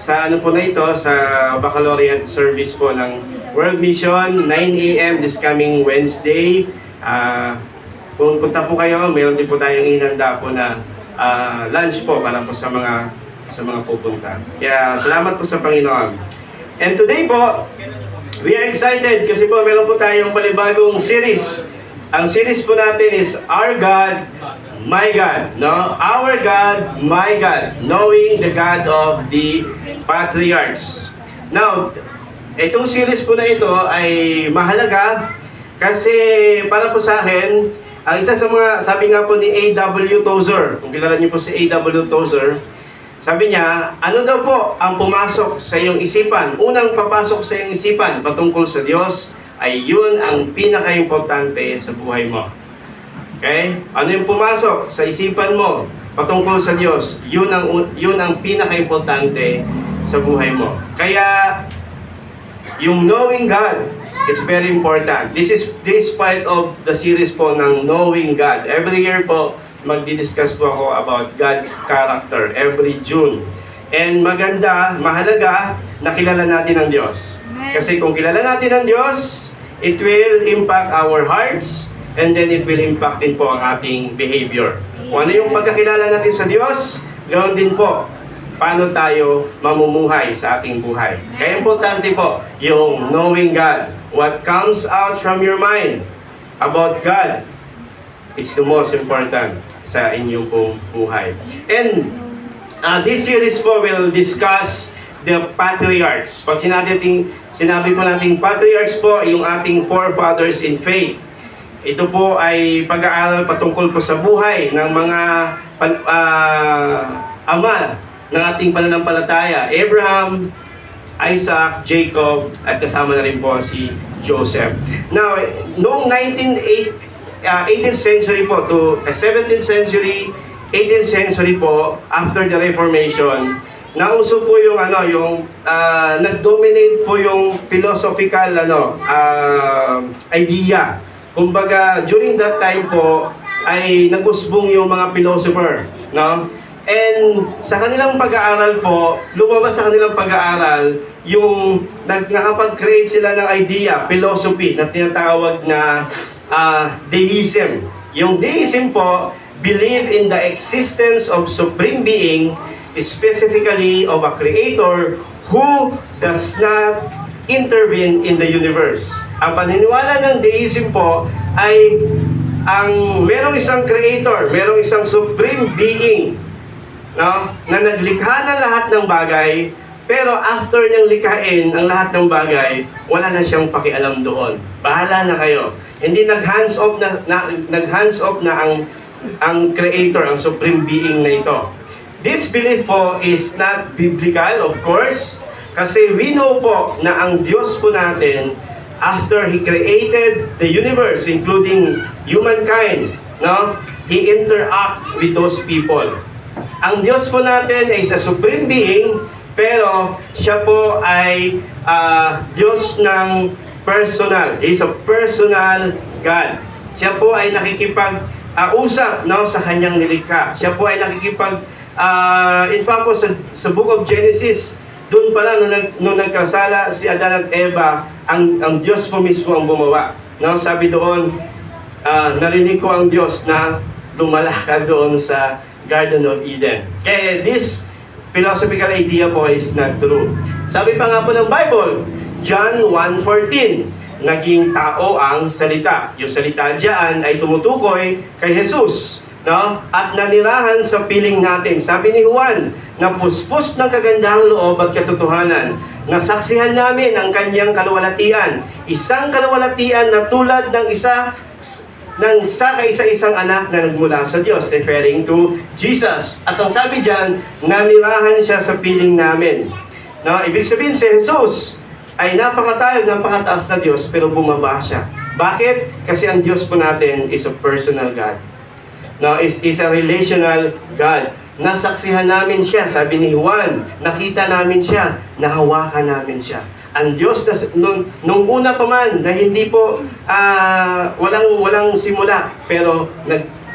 sa ano po na ito, sa baccalaureate service po ng World Mission, 9 a.m. this coming Wednesday. Punta po kayo, meron din po tayong inanda po na lunch po para po sa mga pupunta. Kaya salamat po sa Panginoon. And today po, we are excited kasi po meron po tayong panibagong series. Ang series po natin is Our God, My God. No? Our God, My God. Knowing the God of the Patriarchs. Now, itong series po na ito ay mahalaga kasi para po sa akin, ang isa sa mga, sabi nga po ni A.W. Tozer, kung kilala niyo po si A.W. Tozer, sabi niya, ano daw po ang pumasok sa iyong isipan? Unang papasok sa iyong isipan patungkol sa Diyos ay yun ang pinaka-importante sa buhay mo. Okay? Ano yung pumasok sa isipan mo patungkol sa Diyos? Yun ang pinaka-importante sa buhay mo. Kaya, yung knowing God, it's very important. This is part of the series po ng Knowing God. Every year po, magdi-discuss po ako about God's character every June. And maganda, mahalaga, na kilala natin ang Diyos. Kasi kung kilala natin ang Diyos, it will impact our hearts and then it will impact din po ang ating behavior. Kung ano yung pagkakilala natin sa Diyos, ganoon din po paano tayo mamumuhay sa ating buhay. Kaya importante po yung knowing God. What comes out from your mind about God is the most important sa inyong pong buhay. And this series po will discuss the patriarchs. Pag sinabi po natin patriarchs po, yung ating forefathers in faith. Ito po ay pag-aaral patungkol po sa buhay ng mga ama ng ating pananampalataya. Abraham, Isaac, Jacob, at kasama na rin po si Joseph. Now, noong 18th century po to 17th century, 18th century po, after the Reformation, nauso po yung nag-dominate po yung philosophical idea. Kumbaga, during that time po, ay nag-usbong yung mga philosopher, no? And sa kanilang pag-aaral po, lumabas sa kanilang pag-aaral, yung nakapag-create sila ng idea, philosophy, na tinatawag na deism. Yung deism po, believe in the existence of supreme being, specifically of a creator who does not intervene in the universe. Ang paniniwala ng deism po ay merong isang creator, merong isang supreme being, no, na naglikha ng lahat ng bagay, pero after niyang likhain ang lahat ng bagay, wala na siyang pakialam doon. Bahala na kayo. Hindi nag-hands off na ang creator, ang supreme being na ito. This belief po is not biblical, of course, kasi we know po na ang Diyos po natin, after He created the universe, including humankind, no, He interact with those people. Ang Diyos po natin ay sa supreme being, pero siya po ay Diyos ng personal. He is a personal God. Siya po ay nakikipag-usap sa kanyang nilikha. Siya po ay in fact po sa Book of Genesis, doon pala nung nagkasala si Adan at Eva, ang Diyos po mismo ang gumawa. No? Sabi doon, narinig ko ang Diyos na lumalakad doon sa Garden of Eden. Kaya this philosophical idea po is not true. Sabi pa nga po ng Bible, John 1:14, naging tao ang salita. Yung salita diyan ay tumutukoy kay Jesus, no? At nanirahan sa piling natin. Sabi ni Juan, na puspos ng kagandahang loob at katotohanan, nasaksihan namin ang kanyang kaluwalhatian. Isang kaluwalhatian na tulad ng sa kaisa-isang anak na nagmula sa Diyos, referring to Jesus. At ang sabi diyan, nanirahan siya sa piling namin. No? Ibig sabihin si Jesus ay napakataas na Diyos, pero bumaba siya. Bakit? Kasi ang Diyos po natin is a personal God. No, is a relational God. Nasaksihan namin siya, sabi ni Juan, nakita namin siya, nahawakan namin siya. Ang Diyos, nung una pa man, na hindi po, walang simula, pero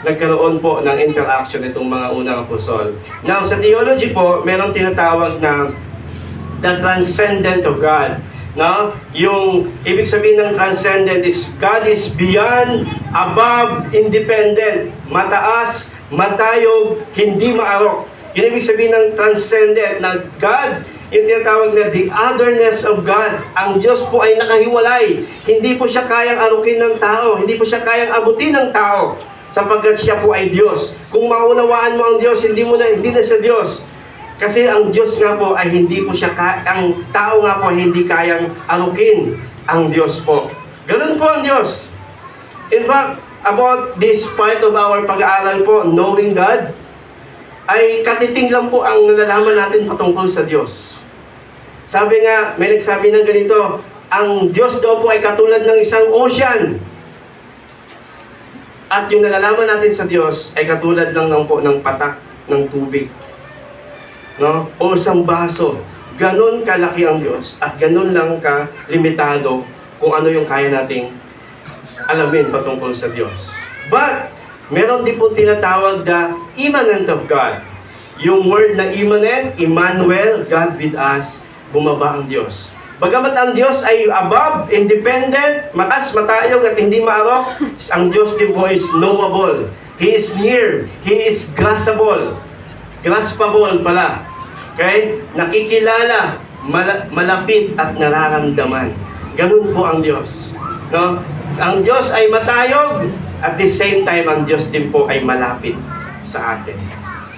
nagkaroon po ng interaction itong mga unang apostol. Now, sa theology po, meron tinatawag na the transcendent of God. No? Yung ibig sabihin ng transcendent is God is beyond, above, independent, mataas, matayog, hindi maarok. Yun ibig sabihin ng transcendent na God, yung tinatawag na the otherness of God. Ang Diyos po ay nakahiwalay. Hindi po siya kayang arukin ng tao. Hindi po siya kayang abutin ng tao. Sapagkat siya po ay Diyos. Kung maunawaan mo ang Diyos, hindi na siya Diyos. Kasi ang Diyos nga po ay hindi po siya, ang tao nga po ay hindi kayang alukin ang Diyos po. Ganun po ang Diyos. In fact, about this part of our pag-aaral po, knowing God, ay katiting lang po ang nalalaman natin patungkol sa Diyos. Sabi nga, may nagsabi ng ganito, ang Diyos daw po ay katulad ng isang ocean. At yung nalalaman natin sa Diyos ay katulad lang po ng patak ng tubig. No? O isang baso. Ganon kalaki ang Diyos at ganon lang ka-limitado kung ano yung kaya nating alamin patungkol sa Diyos. But, meron din po tinatawag na immanent of God. Yung word na immanent, Emmanuel, God with us, bumaba ang Diyos. Bagamat ang Diyos ay above, independent, mataas, matayog at hindi maarok, ang Diyos din po is knowable. He is near. He is graspable. Graspable pala. Okay? Nakikilala, malapit at nararamdaman. Ganun po ang Diyos. No? Ang Diyos ay matayog, at the same time, ang Diyos din po ay malapit sa atin.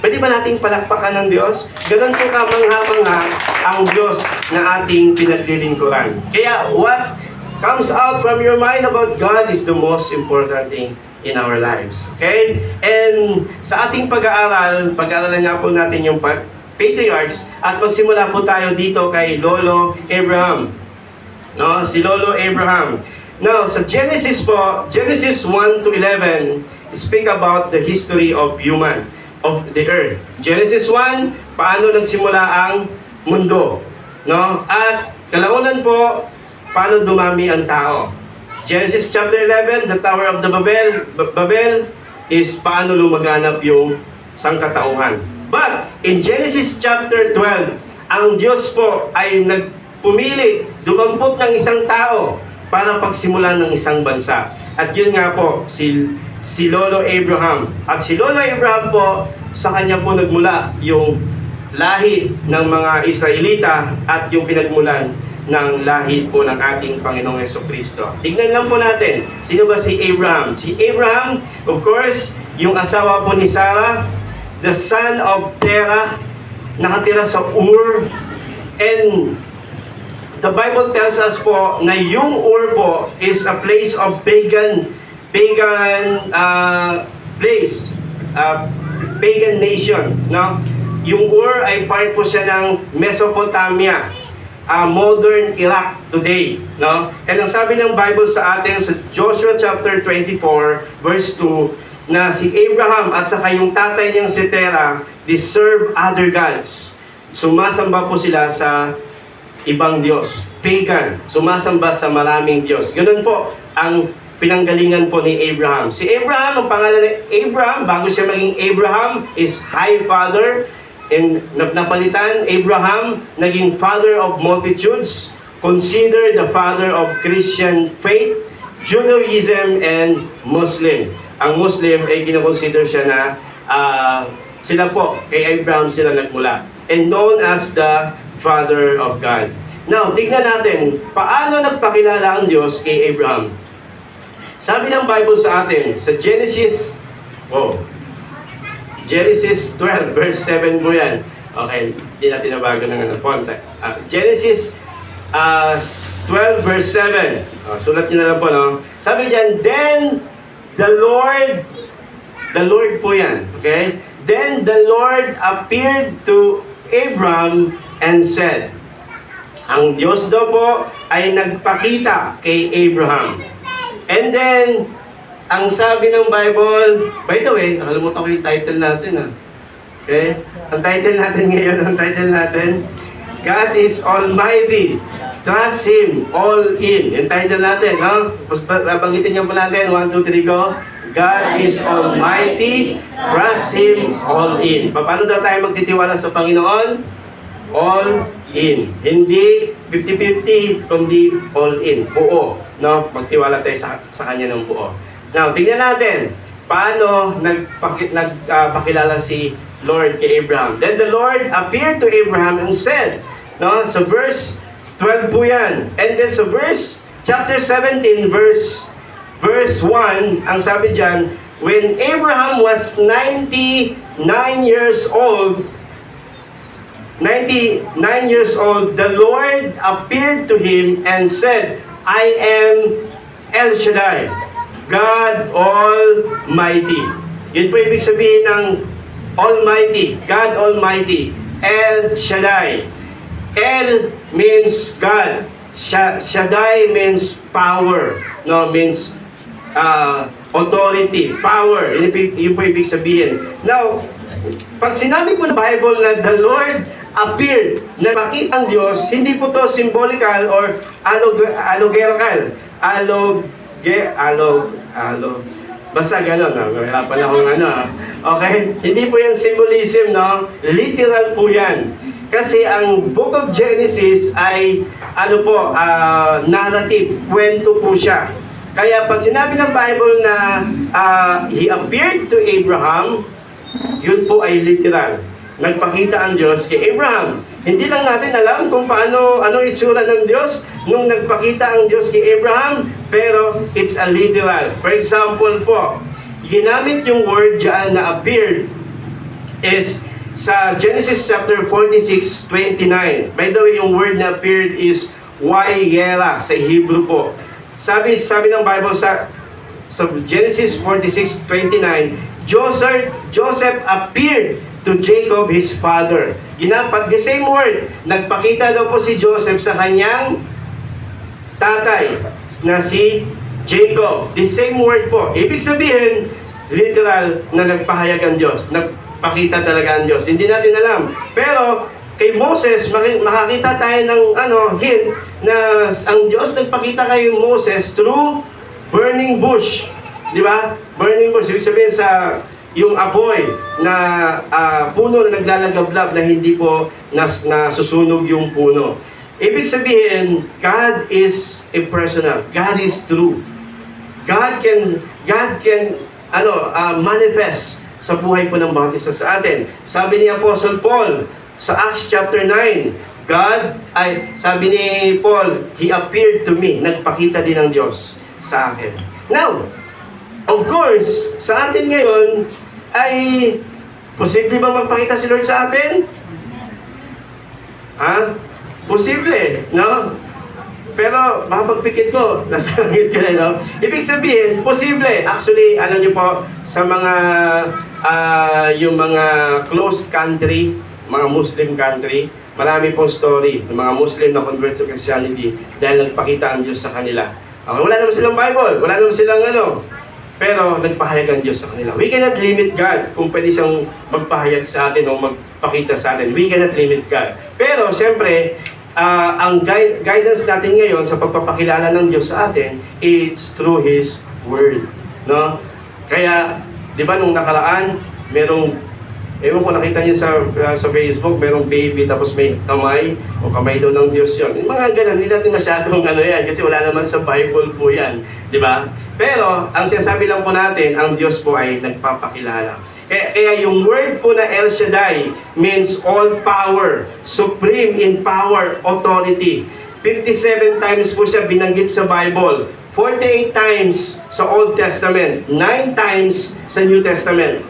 Pwede ba nating palakpakan ng Diyos? Ganun po kamangha-mangha ang Diyos na ating pinaglilingkuran. Kaya what comes out from your mind about God is the most important thing in our lives. Okay? And sa ating pag-aaral, pag-aaralan nga po natin yung patriarchs at magsimula po tayo dito kay Lolo Abraham. No? Si Lolo Abraham. Now, sa Genesis po, Genesis 1 to 11, speak about the history of the earth. Genesis 1, paano nagsimula ang mundo. No? At kalaunan po, paano dumami ang tao. Genesis chapter 11, the Tower of the Babel is paano lumaganap yung sangkatauhan. But, in Genesis chapter 12, ang Diyos po ay nagpumili, dumampot ng isang tao para pagsimulan ng isang bansa. At yun nga po, si Lolo Abraham. At si Lolo Abraham po, sa kanya po nagmula yung lahi ng mga Israelita at yung pinagmulan ng lahi po ng ating Panginoong Jesucristo. Tignan lang po natin, sino ba si Abraham? Si Abraham, of course, yung asawa po ni Sarah, the son of Terah, nakatira sa Ur, and the Bible tells us po na yung Ur po is a place of pagan nation, no? Yung Ur ay part po siya ng Mesopotamia, modern Iraq today, no? And ang sabi ng Bible sa atin sa Joshua chapter 24 verse 2 na si Abraham at saka yung tatay niyang si Terah, they serve other gods. Sumasamba po sila sa ibang Diyos, pagan, sumasamba sa maraming Diyos. Ganun po ang pinanggalingan po ni Abraham. Si Abraham, ang pangalan ni Abraham, bago siya maging Abraham, is High Father. And napalitan, Abraham, naging Father of Multitudes, considered the father of Christian faith, Judaism, and Muslim. Ang Muslim ay kinoconsider siya na sila po, kay Abraham sila nagmula. And known as the Father of God. Now, tignan natin, paano nagpakilala ang Diyos kay Abraham? Sabi ng Bible sa atin, sa Genesis 12, verse 7 po yan. Okay, hindi natin nabago ng font. Genesis 12, verse 7. Sulat niyo na lang po, no? Sabi dyan, then the Lord po yan, okay? Then the Lord appeared to Abraham and said, ang Diyos daw po ay nagpakita kay Abraham. And then, ang sabi ng Bible, by the way, nakalimutan ko yung title natin. Okay? Ang title natin ngayon, God is Almighty. Trust Him, all in. Yung title natin, no? Banggitin niyo po natin, 1, 2, 3, go. God is Almighty. Trust Him, all in. Paano daw tayo magtitiwala sa Panginoon? all in. Hindi 50-50, kundi all in. Buo. No? Magtiwala tayo sa Kanya ng buo. Now, tingnan natin. Paano nagpakilala si Lord kay Abraham? Then the Lord appeared to Abraham and said, no? Sa verse 12 po yan. And then sa chapter 17, verse 1, ang sabi dyan, when Abraham was 99 years old, the Lord appeared to him and said, I am El Shaddai, God Almighty. Yun po ibig sabihin ng Almighty, God Almighty, El Shaddai. El means God. Shaddai means power. No, means authority, power. Yun po ibig sabihin. Now, pag sinabi po ng Bible na the Lord appeared, na makita ang Diyos, hindi po to symbolical or allegorical. Basta gano'n, wala pala akong okay? Hindi po yan symbolism, no? Literal po yan. Kasi ang Book of Genesis ay, narrative, kwento po siya. Kaya pag sinabi ng Bible na He appeared to Abraham, yun po ay literal. Nagpakita ang Diyos kay Abraham. Hindi lang natin alam kung ano itsura ng Diyos nung nagpakita ang Diyos kay Abraham, pero it's a literal. For example po, ginamit yung word dyan na appeared is sa Genesis chapter 46:29. By the way, yung word na appeared is Wayera sa Hebrew po. Sabi ng Bible sa Genesis 46:29, Joseph appeared to Jacob his father. Ginapat the same word. Nagpakita daw po si Joseph sa kanyang tatay na si Jacob. The same word po. Ibig sabihin, literal na nagpahayag ang Diyos. Nagpakita talaga ang Diyos. Hindi natin alam. Pero kay Moses, makakita tayo ng hint na ang Diyos nagpakita kay Moses through burning bush. Di ba? Burning bush. Ibig sabihin sa yung apoy na puno na naglalagablab na hindi po nasusunog yung puno. Ibig sabihin, God is impersonal. God is true. God can manifest sa buhay po ng bawat isa sa atin. Sabi ni Apostle Paul sa Acts chapter 9, sabi ni Paul, He appeared to me. Nagpakita din ng Diyos sa akin. Now, of course, sa atin ngayon, ay posible ba magpakita si Lord sa atin? Posible, no? Pero baka pagpikit ko, nasa langit ka na, no? Ibig sabihin, posible. Actually, alam niyo po, sa mga yung mga closed country, mga Muslim country, marami pong story ng mga Muslim na convert to Christianity dahil nagpakita ang Diyos sa kanila. Wala naman silang Bible, wala naman silang pero nagpahayag ang Diyos sa kanila. We cannot limit God kung pwede siyang magpahayag sa atin o magpakita sa atin. We cannot limit God. Pero, siyempre, ang guidance natin ngayon sa pagpapakilala ng Diyos sa atin, it's through His Word. No? Kaya, di ba nung nakaraan, ewan ko nakita niyo sa Facebook, merong baby tapos may kamay, o kamay daw ng Diyos yun. Yung mga ganun, hindi natin masyadong yan, kasi wala naman sa Bible po yan. Di ba? Pero, ang sinasabi lang po natin, ang Diyos po ay nagpapakilala. Kaya yung word po na El Shaddai means all power, supreme in power, authority. 57 times po siya binanggit sa Bible. 48 times sa Old Testament, 9 times sa New Testament.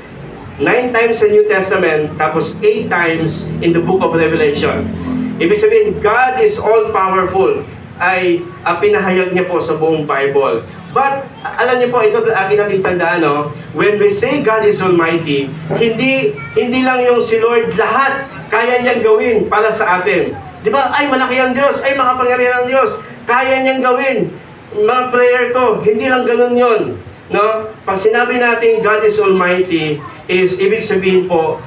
9 times sa New Testament, tapos 8 times in the book of Revelation. Ibig sabihin, God is all-powerful, ay pinahayag niya po sa buong Bible. But, alam niyo po, ito akin natin tandaan, when we say God is Almighty, hindi lang yung si Lord, lahat kaya niyang gawin para sa atin. Di ba? Ay, malaki ang Diyos, ay, makapangyarihan ang Diyos, kaya niyang gawin. Mga prayer ko, hindi lang ganun yon. No? Pag sinabi natin God is Almighty, is ibig sabihin po,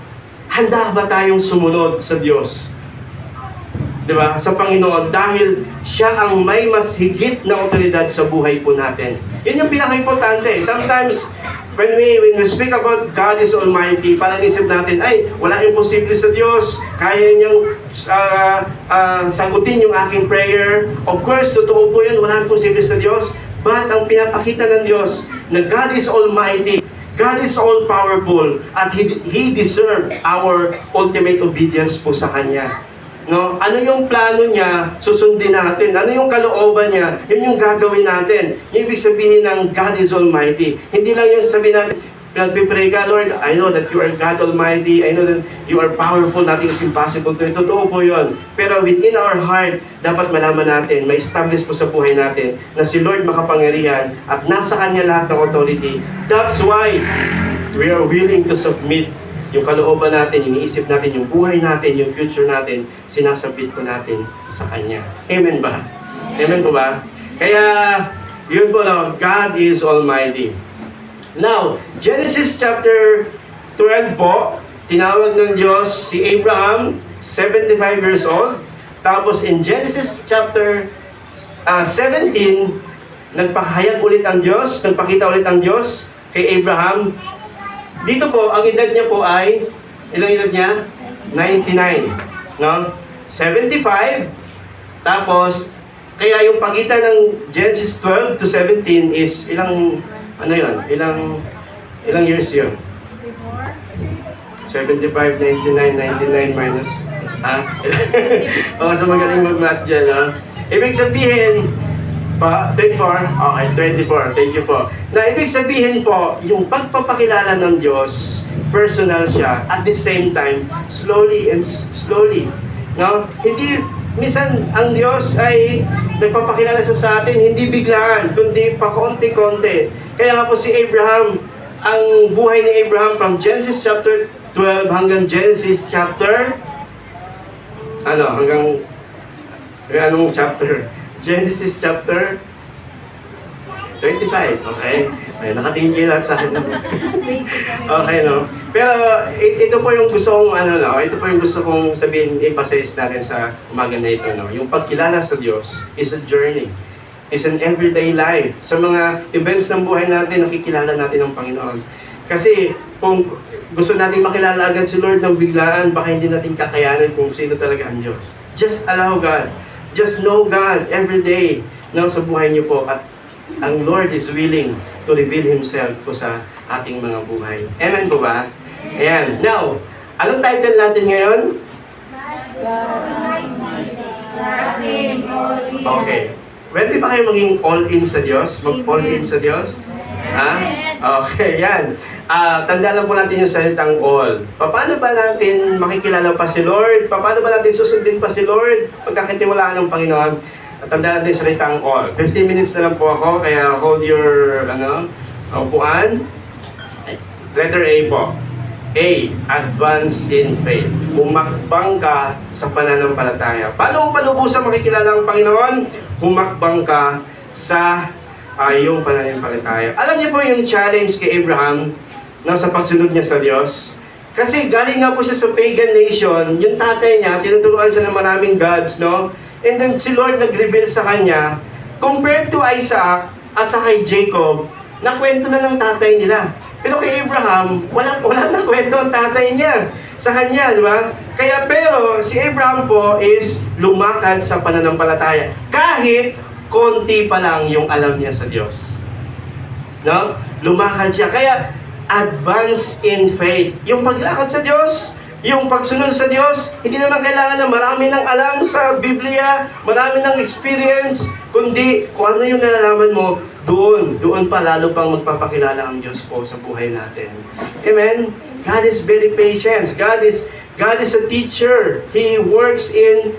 handa ba tayong sumunod sa Diyos? Diba? Sa Panginoon, dahil siya ang may mas higit na otoridad sa buhay po natin. Yun yung pinaka-importante. Sometimes, when we speak about God is Almighty, parang isip natin, ay, wala imposible sa Diyos. Kaya niyang sagutin yung aking prayer. Of course, totoo po yun, wala imposible sa Diyos. But ang pinapakita ng Diyos na God is Almighty, God is all-powerful, at He deserves our ultimate obedience po sa Kanya. No? Ano yung plano niya, susundin natin. Ano yung kalooban niya, yun yung gagawin natin. Yung ibig sabihin ng God is Almighty. Hindi lang yung sabihin natin, pinag-pray ka, Lord, I know that you are God Almighty. I know that you are powerful. Nothing is impossible to you. Totoo po yun. Pero within our heart, dapat malaman natin, ma-establish po sa buhay natin, na si Lord makapangyarihan at nasa Kanya lahat ng authority. That's why we are willing to submit yung kalooban natin, yung iniisip natin, yung buhay natin, yung future natin, sinasabit ko natin sa Kanya. Amen ba? Amen po ba? Kaya, yun po lang, God is Almighty. Now, Genesis chapter 12 po, tinawag ng Diyos si Abraham, 75 years old. Tapos in Genesis chapter 17, nagpahayag ulit ang Diyos, nagpakita ulit ang Diyos kay Abraham. Dito po, ang edad niya po ay, ilang edad niya? 99. No? 75. Tapos, kaya yung pagitan ng Genesis 12 to 17 is ilang, ano yun? Ilang years yun? 75, 99, 99 minus. O, sa magaling mag-math dyan, ha? Ibig sabihin, 24? Okay, 24. Thank you po. Na ibig sabihin po, yung pagpapakilala ng Diyos, personal siya, at the same time, slowly and slowly. No? Hindi, minsan, ang Diyos ay nagpapakilala sa atin, hindi biglaan, kundi pa konti-konti. Kaya nga po si Abraham, ang buhay ni Abraham from Genesis chapter 12 hanggang Genesis chapter, hanggang anong chapter? Genesis chapter 25, okay? Ay, nakatingin lahat sa akin. Okay, no? Pero ito po yung gusto kong ito po yung gusto kong sabihin, emphasize natin sa umaga na ito, no? Yung pagkilala sa Diyos is a journey. It's an everyday life. Sa mga events ng buhay natin, nakikilala natin ang Panginoon. Kasi kung gusto natin makilala agad si Lord ng biglaan, baka hindi natin kakayanin kung sino talaga ang Diyos. Just allow God. Just know God every day sa buhay niyo po, at ang Lord is willing to reveal Himself po sa ating mga buhay. Amen po ba? Ayan. Now, anong title natin ngayon? Okay. Ready ba kayo maging all-in sa Diyos? Mag-all-in sa Diyos? Ha? Okay, yan. Tandaan lang po natin yung salitang all. Paano ba natin makikilala pa si Lord? Paano ba natin susundin pa si Lord? Pagkakitiwalaan ng Panginoon, tandaan natin yung salitang all. 15 minutes na lang po ako, kaya hold your upuan. Letter A po. A, advance in faith. Humakbang ka sa pananampalataya. Paano mo palubusan makikilala ang Panginoon? Humakbang ka sa yung pananampalataya. Alam niyo po yung challenge kay Abraham sa pagsunod niya sa Diyos? Kasi galing nga po siya sa pagan nation, yung tatay niya, tinuturuan siya ng maraming gods, no? And then si Lord nag-reveal sa kanya, compared to Isaac at sa kay Jacob, nakwento na ng tatay nila. Pero kay Abraham, wala na kwento ang tatay niya sa kanya, di ba? Kaya pero si Abraham po is lumakad sa pananampalataya. Kahit konti pa lang yung alam niya sa Diyos. No? Lumakad siya. Kaya, advance in faith. Yung paglakad sa Diyos, yung pagsunod sa Diyos, hindi naman kailangan na marami ng alam sa Biblia, marami ng experience, kundi kung ano yung nalalaman mo, doon pa lalo pang magpapakilala ang Diyos po sa buhay natin. Amen? God is very patient. God is a teacher. He works in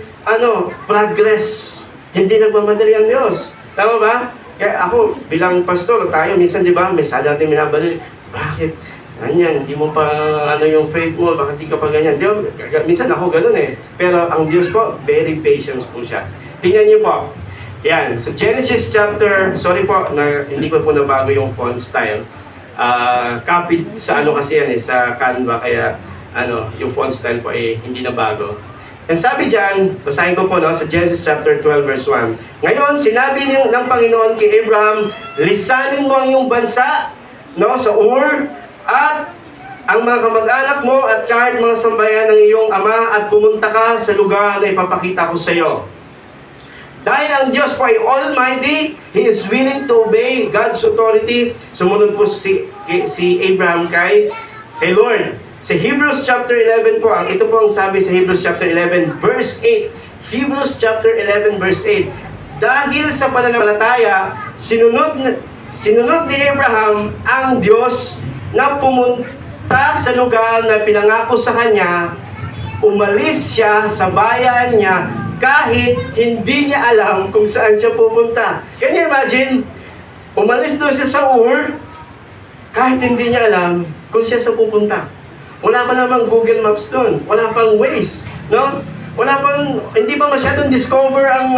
progress. Hindi nagmamadali ang Diyos. Tama ba? Kaya ako, bilang pastor, tayo, minsan di ba, may sada natin minabali. Bakit? Ganyan, hindi mo pa, yung faith mo, bakit di ka pa ganyan? Di ba, minsan ako ganun eh. Pero ang Diyos po, very patient po siya. Tingnan niyo po. Yan, sa Genesis chapter, sorry po, hindi ko po nabago yung font style. Copy sa kasi yan eh, sa Canva, kaya yung font style po hindi nabago. And sabi dyan, basahin ko po sa Genesis chapter 12 verse 1. Ngayon, sinabi ng Panginoon kay Abraham, lisanin mo ang iyong bansa no, sa Ur, at ang mga kamag-anak mo at kahit mga sambayan ng iyong ama at pumunta ka sa lugar na ipapakita ko sa iyo. Dahil ang Diyos po ay Almighty, He is willing to obey God's authority. Sumunod po si Abraham kay Lord. Sa Hebrews chapter 11 po, ito po ang sabi sa Hebrews chapter 11 verse 8. Hebrews chapter 11 verse 8. Dahil sa pananampalataya, sinunod ni Abraham ang Diyos na pumunta sa lugar na pinangako sa kanya, umalis siya sa bayan niya kahit hindi niya alam kung saan siya pupunta. Can you imagine? Umalis doon siya sa Ur kahit hindi niya alam kung siya sa pupunta. Wala pa namang Google Maps doon. Wala pang Waze, no? Hindi pa masyadong discover ang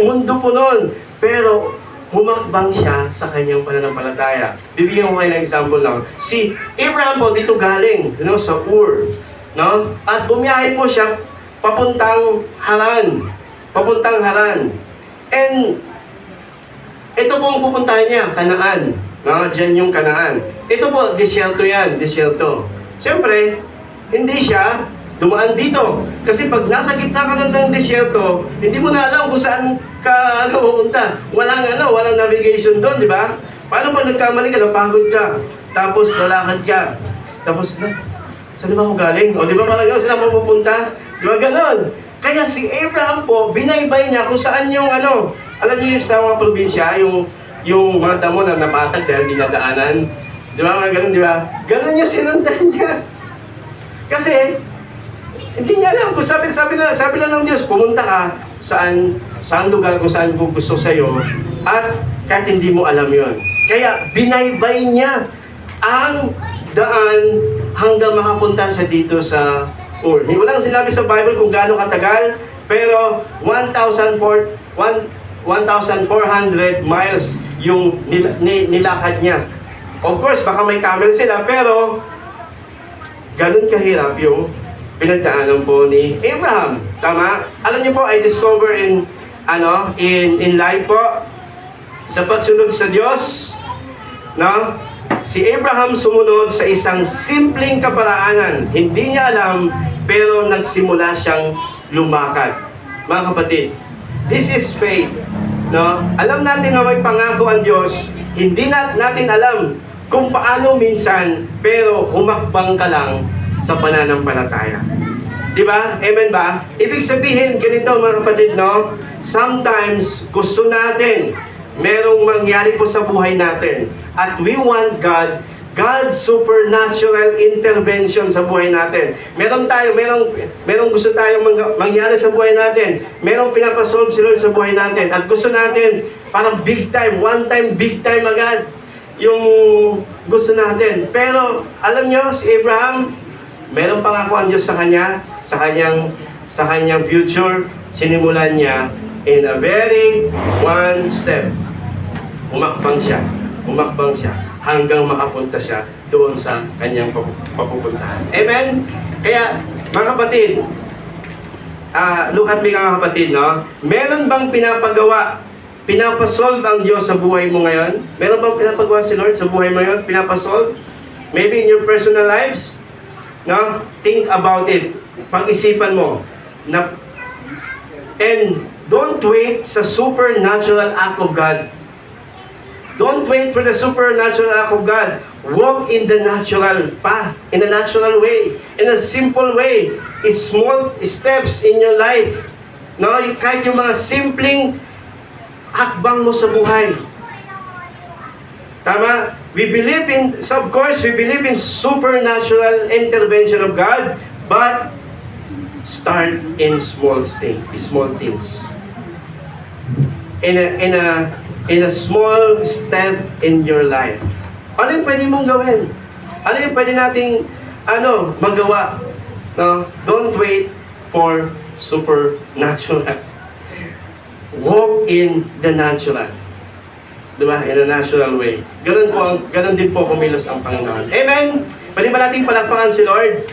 mundo po noon. Pero humakbang siya sa kanyang pananampalataya. Bibigyan ko kayo ng example lang. Si Abraham po dito galing, sa Ur, no? At bumiyahe po siya papuntang Haran. And ito po ang pupuntahan niya, Kanaan. No? Diyan yung Kanaan. Ito po, disyerto yan, disyerto. Siyempre, hindi siya dumaan dito. Kasi pag nasa gitna ka ng disyerto, hindi mo na alam kung saan ka pupunta. Walang navigation doon, di ba? Paano pag nagkamali ka, napagod ka, tapos lalakad ka, tapos saan ba ako galing? O di ba parang gano'n sila mapupunta? Di ba gano'n? Kaya si Abraham po, binaybay niya kung saan yung alam niyo yung sa mga probinsya, yung mga damo na napatag dahil dinadaanan. Di ba mga gano'n, di ba? Gano'n yung sinundan niya. Kasi, hindi niya alam kung sabi lang ng Diyos, pumunta ka saan lugar kung saan gusto sa'yo, at kahit hindi mo alam yon. Kaya binaybay niya ang daan hanggang makapunta siya dito sa Ur. Walang sinabi sa Bible kung gaano katagal, pero 1,400 miles yung nilakad niya. Of course, baka may camel sila, pero ganun kahirap yung pinagdaanan po ni Abraham. Tama? Alam niyo po, I discover in life po, sa pagsunod sa Diyos, no? Si Abraham sumunod sa isang simpleng kaparaanan. Hindi niya alam, pero nagsimula siyang lumakad. Mga kapatid, this is faith. No? Alam natin na may pangako ang Diyos, hindi natin alam kung paano minsan, pero humakbang ka lang sa pananampalataya. Di ba? Amen ba? Ibig sabihin, ganito mga kapatid, no? Sometimes, gusto natin, merong mangyari po sa buhay natin. At we want God's supernatural intervention sa buhay natin. Merong gusto tayong mangyari sa buhay natin. Merong pinapasolve si Lord sa buhay natin. At gusto natin, parang big time, one time, big time agad, yung gusto natin. Pero, alam nyo, si Abraham, meron pangako ang Diyos sa kanya, sa kanyang future. Sinimulan niya in a very one step. Umakbang siya hanggang makapunta siya doon sa kanyang papupuntahan. Amen? Kaya, mga kapatid, look at me mga kapatid, no? Meron bang pinapasolve ang Diyos sa buhay mo ngayon? Meron bang pinapagawa si Lord sa buhay mo ngayon? Pinapasolve? Maybe in your personal lives? No? Think about it. Pag-isipan mo. And don't wait sa supernatural act of God. Don't wait for the supernatural act of God. Walk in the natural path, in a natural way, in a simple way. It's small steps in your life. No? Kahit yung mga simpleng hakbang mo sa buhay. Tama? We believe in supernatural intervention of God, but start in small things. In a small step in your life. Ano yung pwede mong gawin? Ano yung pwede nating magawa? No? Don't wait for supernatural. Walk in the natural. Diba? In a natural way. Ganun din po kumilos ang Panginoon. Amen? Pwede ba nating palakpakan si Lord?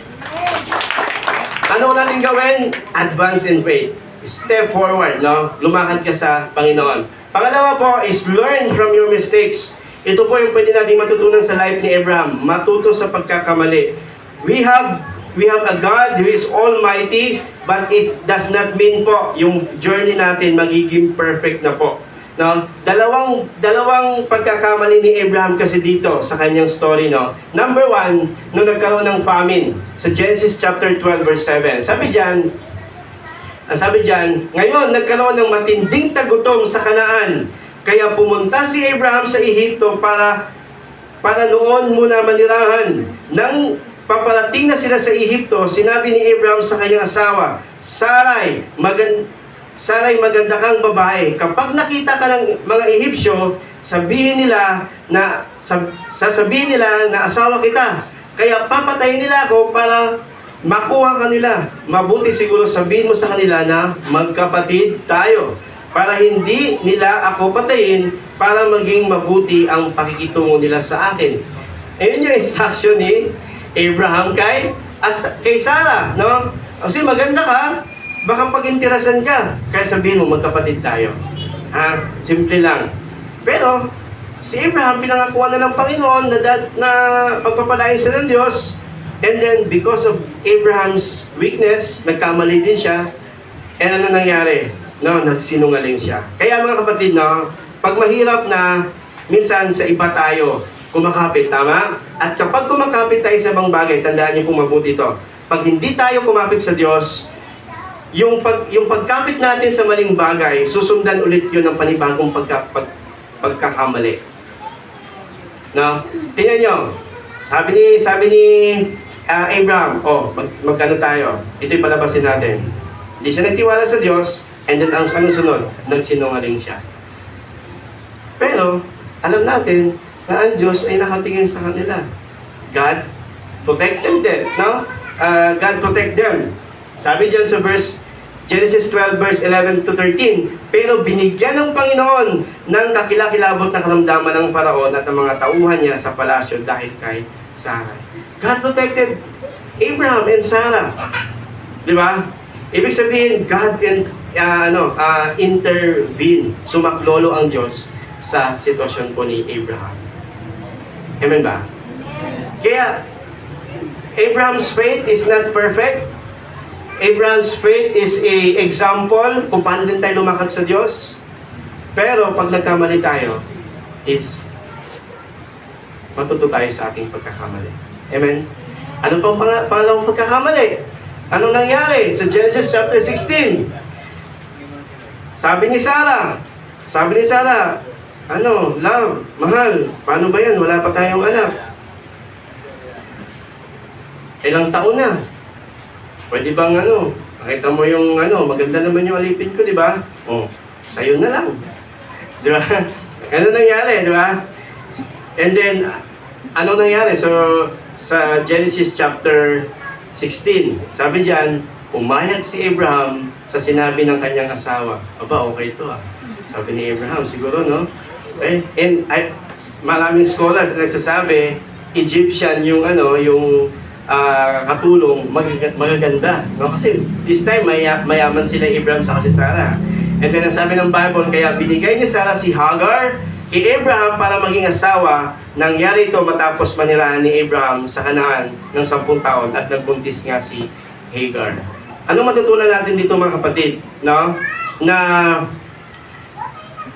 Ano natin gawin? Advance in faith. Step forward, no? Lumakad ka sa Panginoon. Pangalawa po is learn from your mistakes. Ito po yung pwede natin matutunan sa life ni Abraham. Matuto sa pagkakamali. We have a God who is almighty, but it does not mean po yung journey natin magiging perfect na po. No? Dalawang pagkakamali ni Abraham kasi dito sa kanyang story, no. Number one, nung nagkaroon ng famine sa Genesis chapter 12 verse 7. Sabi diyan, ngayon nagkaroon ng matinding tagutom sa Kanaan. Kaya pumunta si Abraham sa Ehipto para noon muna manirahan. Nang paparating na sila sa Ehipto, sinabi ni Abraham sa kanyang asawa, Sarai, maganda kang babae. Kapag nakita ka ng mga Ehipsyo, sasabihin nila na asawa kita. Kaya papatayin nila ako para makuha kanila. Mabuti siguro sabihin mo sa kanila na magkapatid tayo, para hindi nila ako patayin, para maging mabuti ang pakikitungo nila sa akin. Ayun yung instruction ni Abraham kay Sarah, no? Kasi maganda ka, baka pag-interasan ka, kaya sabihin mo magkapatid tayo. Simple lang. Pero si Abraham pinangakuan na ng Panginoon na pagpapalain siya ng Diyos, and then because of Abraham's weakness, nagkamali din siya, and ano nangyari? No, nagsinungaling siya. Kaya mga kapatid, no, pag mahirap na, minsan sa iba tayo kumakapit, tama? At kapag kumakapit tayo sa ibang bagay, tandaan niyo kung mabuti ito. Pag hindi tayo kumapit sa Diyos, yung pagkapit natin sa maling bagay, susundan ulit yun ng panibagong pagkakamali. No? Tingnan nyo, sabi ni Abraham, magkano tayo? Ito'y palabasin natin. Hindi siya nagtiwala sa Diyos, and then ang sunod, nagsinungaling siya. Pero, alam natin na ang Diyos ay nakatingin sa kanila. God protected them, no? God protect them. Sabi dyan sa Genesis 12 verse 11 to 13, pero binigyan ng Panginoon ng kakilakilabot na karamdaman ng Paraon at ng mga tauhan niya sa palasyo dahil kay Sarah. God protected Abraham and Sarah. Di ba? Ibig sabihin, God can intervene. Sumaklolo ang Diyos sa sitwasyon po ni Abraham. Amen ba? Kaya, Abraham's faith is not perfect. Abraham's faith is a example kung paano din tayo lumakad sa Diyos. Pero pag nagkamali tayo, is matuto tayo sa ating pagkakamali. Amen? Ano pang pangalawang pagkakamali? Anong nangyari? Sa Genesis chapter 16, sabi ni Sarah, love, mahal, paano ba yan? Wala pa tayong anak. Ilang taon na? Pwede bang nakita mo yung maganda naman yung alipin ko, di ba? Sa'yo na lang. Di ba? Ano nangyari, di ba? And then, ano nangyari? So, sa Genesis chapter 16, sabi diyan, umayag si Abraham sa sinabi ng kanyang asawa. Aba, okay ito Sabi ni Abraham, siguro, no? Okay? And maraming scholars na nagsasabi, Egyptian yung katulong magaganda. No? Kasi this time, mayaman sila Abraham sa si Sarah. And then, ang sabi ng Bible, kaya binigay ni Sarah si Hagar kay Abraham para maging asawa. Nangyari ito matapos manirahan ni Abraham sa Kanaan ng 10 taon at nagbuntis nga si Hagar. Anong matutunan natin dito mga kapatid? No? Na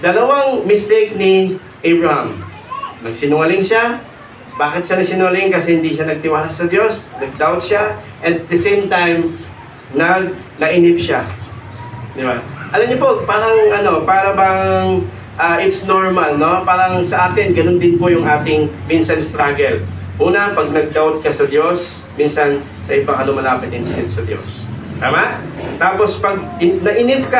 dalawang mistake ni Abraham. Nagsinungaling siya. Bakit siya nagsinungaling? Kasi hindi siya nagtiwala sa Diyos. Nag-doubt siya. And at the same time, nainip siya. Di ba? Alam niyo po, para bang it's normal, no? Parang sa atin, ganun din po yung ating minsan struggle. Una, pag nag-doubt ka sa Diyos, minsan sa iba ka lumalapit instead sa Diyos. Tama? Tapos pag nainip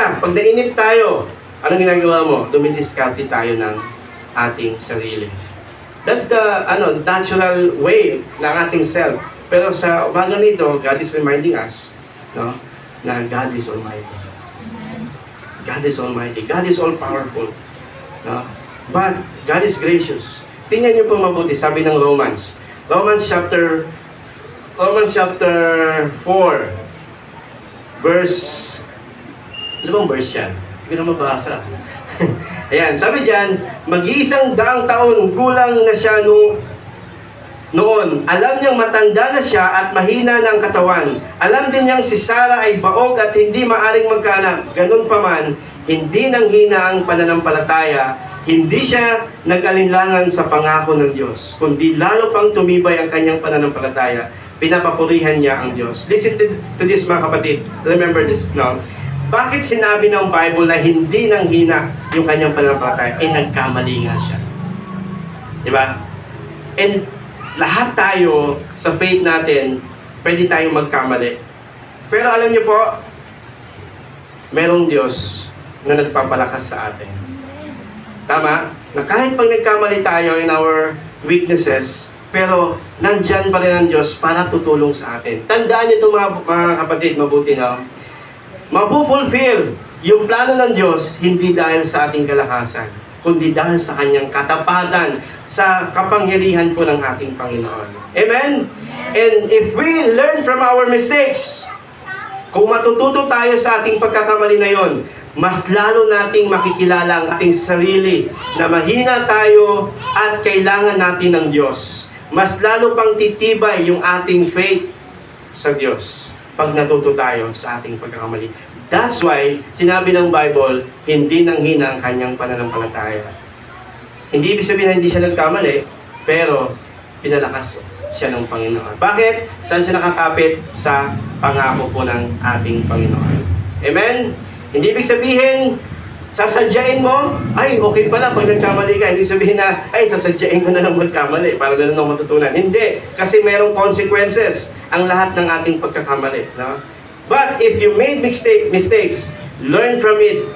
tayo, anong ginagawa mo? Dumidiskarte tayo ng ating sarili. That's the natural way ng ating self. Pero sa umaga nito, God is reminding us, no, na God is Almighty. God is Almighty. God is all-powerful. No? But God is gracious. Tingnan niyo po mabuti, sabi ng Romans chapter 4 verse, ano bang verse yan? Hindi ko na mabasa. Ayan, sabi dyan, mag-iisang daang taon gulang na siya noon. Alam niyang matanda na siya at mahina ng katawan. Alam din niyang si Sarah ay baog at hindi maaring magkaanak. Ganun pa man, hindi nang hina ang pananampalataya. Hindi siya nag-alinlangan sa pangako ng Diyos, kundi lalo pang tumibay ang kanyang pananampalataya. Pinapapurihan niya ang Diyos. Listen to this, mga kapatid. Remember this, no? Bakit sinabi ng Bible na hindi nang hina yung kanyang pananampalataya? Nagkamali nga siya. Diba? And lahat tayo sa faith natin, pwede tayong magkamali. Pero alam niyo po, merong Diyos na nagpapalakas sa atin. Tama? Na kahit pag nagkamali tayo in our weaknesses, pero nandyan pa rin ang Diyos para tutulong sa atin. Tandaan niyo ito, mga kapatid, mabuti na. Mapupulfill yung plano ng Diyos, hindi dahil sa ating kalakasan, kundi dahil sa kanyang katapatan, sa kapangyarihan po ng ating Panginoon. Amen? And if we learn from our mistakes, kung matututo tayo sa ating pagkakamali na yon, mas lalo nating makikilala ang ating sarili na mahina tayo at kailangan natin ng Diyos. Mas lalo pang titibay yung ating faith sa Diyos pag natuto tayo sa ating pagkakamali. That's why, sinabi ng Bible, hindi nang hina ang kanyang pananampalataya. Hindi ibig sabihin na hindi siya nagkamali, pero pinalakas siya ng Panginoon. Bakit? Saan siya nakakapit? Sa pangako po ng ating Panginoon. Amen? Hindi ibig sabihin, sasadyain mo, ay, okay pala pag nagkamali ka. Hindi sabihin na, ay, sasadyain ko na lang magkamali para na lang matutunan. Hindi. Kasi merong consequences ang lahat ng ating pagkakamali. No? But if you made mistakes, learn from it.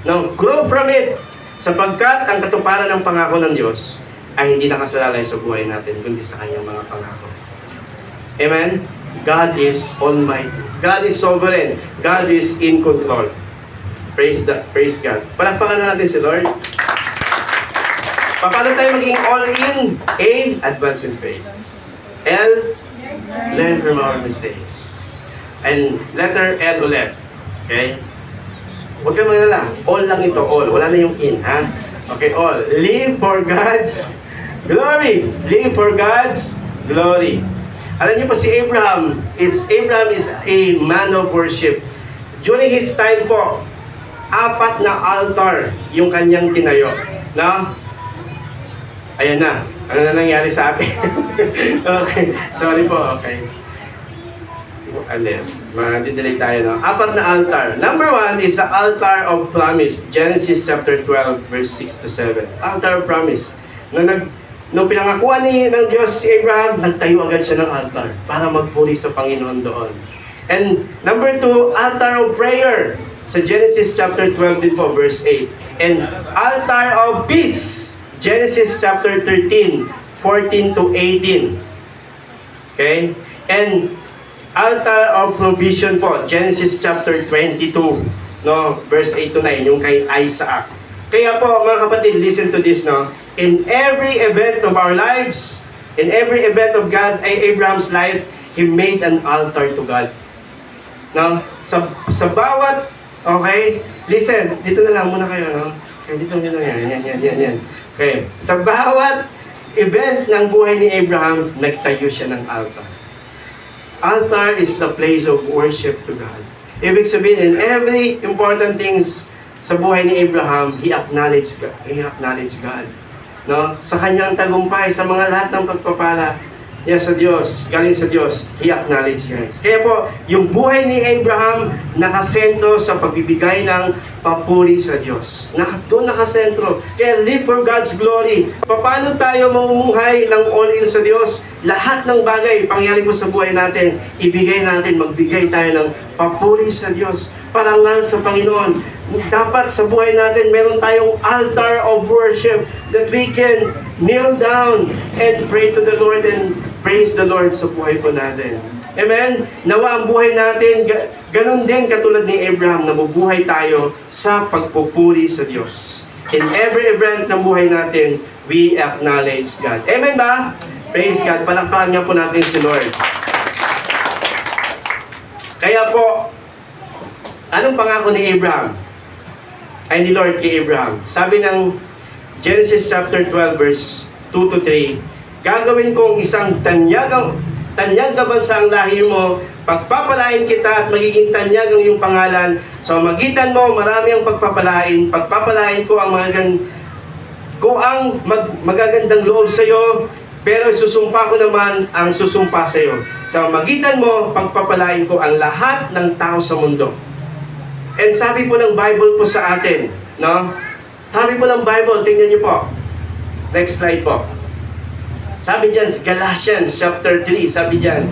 No? Grow from it. Sapagkat ang katuparan ng pangako ng Diyos ay hindi nakasalalay sa buhay natin, kundi sa kanyang mga pangako. Amen? God is almighty. God is sovereign. God is in control. Praise God. Palakpakan na natin si Lord. Paano tayo maging all in? A, advance in faith. L, learn from our mistakes. And letter L ulit. Okay? Huwag kang magalala. All lang ito, all. Wala na yung in, ha? Okay, all. Live for God's glory. Live for God's glory. Alam niyo po si Abraham is a man of worship. During his time po, 4 na altar yung kanyang tinayo. No? Ayan na. Ano na nangyari sa akin? Okay. Sorry po. Okay. Alis. Madidelay tayo. No? 4 na altar. Number 1 is the altar of promise. Genesis chapter 12 verse 6 to 7. Altar of promise. Nung pinangakuan ng Diyos si Abraham, nagtayo agad siya ng altar para magpuri sa Panginoon doon. And number 2, altar of prayer. Sa Genesis chapter 12 din po, verse 8. And altar of peace. Genesis chapter 13, 14 to 18. Okay? And altar of provision po. Genesis chapter 22, no, verse 8 to 9, yung kay Isaac. Kaya po, mga kapatid, listen to this, no? In every event of our lives, in every event of Abraham's life, he made an altar to God. No? Sa bawat, okay, listen, dito na lang muna kayo, no? Okay, dito yan. Okay, sa bawat event ng buhay ni Abraham, nagtayo siya ng altar. Altar is the place of worship to God. Ibig sabihin, in every important things sa buhay ni Abraham, he acknowledged God. No? Sa kanyang tagumpay, sa mga lahat ng pagpapala niya sa Diyos, galing sa Diyos, he acknowledged God. Kaya po, yung buhay ni Abraham nakasentro sa pagbibigay ng papuri sa Diyos. Doon nakasentro. Kaya live for God's glory. Paano tayo mamumuhay ng all-in sa Diyos? Lahat ng bagay, pangyari po sa buhay natin, ibigay natin, magbigay tayo ng papuri sa Diyos. Parangal sa Panginoon. Dapat sa buhay natin, meron tayong altar of worship that we can kneel down and pray to the Lord and praise the Lord sa buhay po natin. Amen? Nawa ang buhay natin, ganun din katulad ni Abraham, nabubuhay tayo sa pagpupuri sa Diyos. In every event ng buhay natin, we acknowledge God. Amen ba? Praise God. Palakpakan niya po natin si Lord. Kaya po, anong pangako ni Abraham? ay ni Lord kay Abraham. Sabi ng Genesis chapter 12 verse 2 to 3, gagawin kong isang tanyag na bansa ang lahi mo, pagpapalain kita at magiging tanyag ang iyong pangalan. Sa magitan mo, marami ang pagpapalain ko ang magagandang loob sa iyo, pero susumpa ko naman ang susumpa sa iyo. Sa magitan mo, pagpapalain ko ang lahat ng tao sa mundo. And sabi po ng Bible po sa atin, no? Sabi po ng Bible, tingnan niyo po. Next slide po. Sabi dyan, Galatians chapter 3, sabi dyan,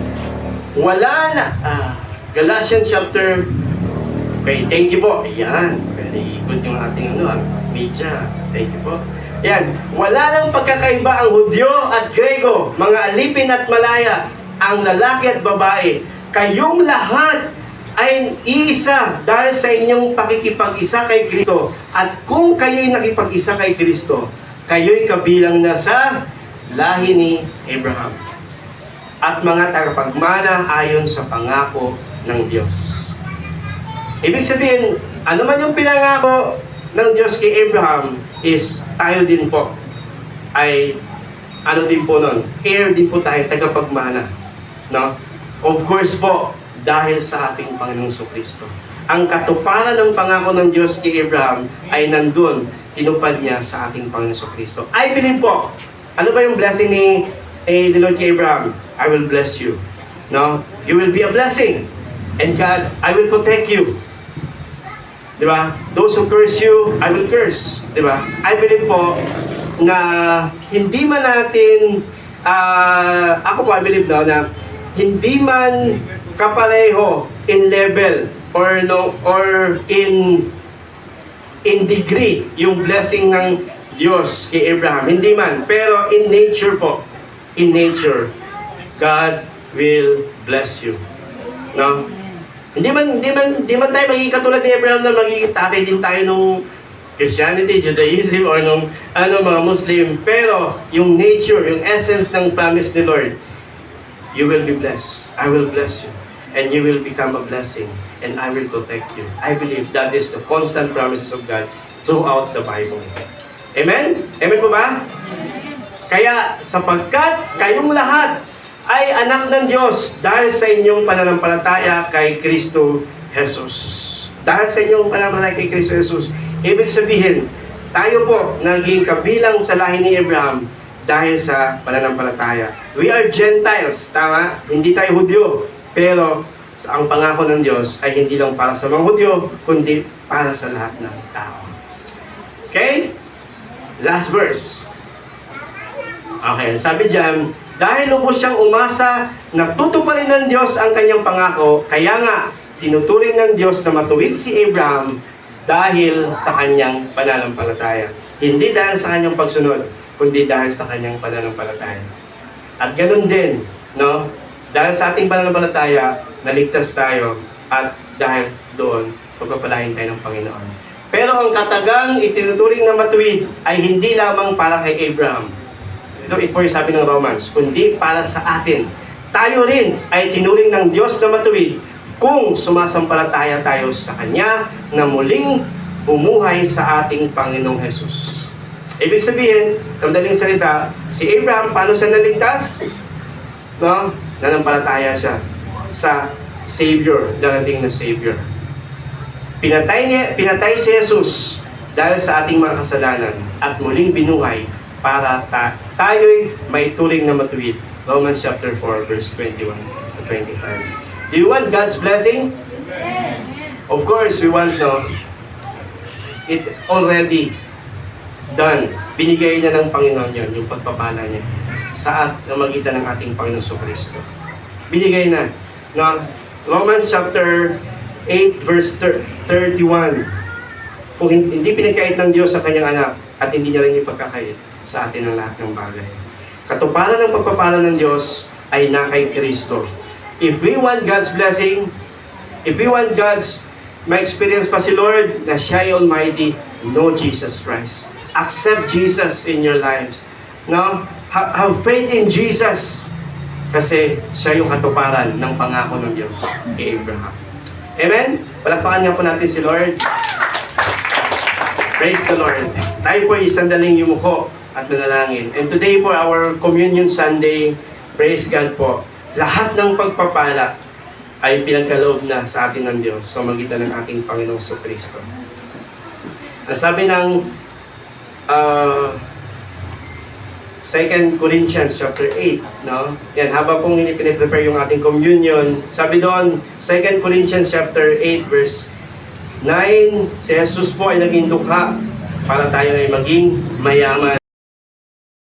Galatians chapter, okay, thank you po. Ayan, very good yung ating media. Thank you po. Ayan, wala lang pagkakaiba ang Hudyo at Grego, mga alipin at malaya, ang lalaki at babae. Kayong lahat ay iisa dahil sa inyong pakikipag-isa kay Kristo. At kung kayo'y nakipag-isa kay Kristo, kayo'y kabilang na sa lahi ni Abraham at mga tagapagmana ayon sa pangako ng Diyos. Ibig sabihin, ano man yung pinangako ng Diyos kay Abraham is tayo din po ay din po nun, heir din po tayo, tagapagmana, no? Of course po, dahil sa ating Panginoong Kristo. Ang katuparan ng pangako ng Diyos kay Abraham ay nandun, tinupad niya sa ating Panginoong Kristo. I believe po, ano ba yung blessing ni Lord kay Abraham? I will bless you. No? You will be a blessing. And God, I will protect you. Diba? Those who curse you, I will curse. Diba? I believe po na hindi man natin, ako po I believe na hindi man kapareho in level or in degree yung blessing ng Diyos kay Abraham. Hindi man. Pero in nature po, in nature, God will bless you. No? Hindi man tayo magiging katulad ni Abraham na magiging tatay din tayo nung Christianity, Judaism, or nung mga Muslim. Pero yung nature, yung essence ng promise ni Lord, you will be blessed. I will bless you. And you will become a blessing. And I will protect you. I believe that is the constant promises of God throughout the Bible. Amen? Amen po ba? Kaya sapagkat kayong lahat ay anak ng Diyos dahil sa inyong pananampalataya kay Kristo Jesus. Dahil sa inyong pananampalataya kay Kristo Jesus, ibig sabihin, tayo po naging kabilang sa lahi ni Abraham dahil sa pananampalataya. We are Gentiles, tama? Hindi tayo Hudyo, pero ang pangako ng Diyos ay hindi lang para sa mga Hudyo, kundi para sa lahat ng tao. Okay? Last verse. Okay, sabi dyan, dahil lubos siyang umasa na tutuparin ng Diyos ang kanyang pangako, kaya nga, tinuturing ng Diyos na matuwid si Abraham dahil sa kanyang pananampalataya. Hindi dahil sa kanyang pagsunod, kundi dahil sa kanyang pananampalataya. At ganun din, no? Dahil sa ating pananampalataya, naligtas tayo at dahil doon, pagpapalain tayo ng Panginoon. Pero ang katagang itinuturing na matuwid ay hindi lamang para kay Abraham. Ito po yung sabi ng Romans, kundi para sa atin. Tayo rin ay tinuring ng Diyos na matuwid kung sumasampalataya tayo sa Kanya na muling bumuhay sa ating Panginoong Jesus. Ibig sabihin, kamadaling salita, si Abraham, paano siya naligtas? No? Nanampalataya siya sa Savior, darating na Savior. Pinatay si Jesus dahil sa ating mga kasalanan at muling binuhay para tayo'y may turing na matuwid. Romans chapter 4 verse 21 to 25. Do you want God's blessing? Of course, we want it already done. Binigay na ng Panginoon yun, yung pagpapala niya sa magitan ng ating Panginoon Kristo. Binigay na. No? Romans chapter 8 verse 31. Kung hindi pinagkait ng Diyos sa kanyang anak at hindi niya rin ipagkakait sa atin ang lahat ng bagay. Katuparan ng pagpapala ng Diyos ay na kay Kristo. If we want God's blessing, if we want God's ma-experience pa si Lord na siya ay Almighty, know Jesus Christ. Accept Jesus in your lives. No? Have faith in Jesus kasi siya yung katuparan ng pangako ng Diyos kay Abraham. Amen? Palakpakan nga po natin si Lord. Praise the Lord. Tayo po ay sandaling yumuko at manalangin. And today po, our Communion Sunday, praise God po, lahat ng pagpapala ay pinagkaloob na sa atin ng Diyos sa magitan ng ating Panginoong Kristo. Ang sabi ng 2 Corinthians chapter 8, no? Yan, habang pong piniprepare yung ating communion, sabi doon, 2 Corinthians chapter 8 verse 9, si Jesus po ay naging dukha para tayo ay maging mayaman.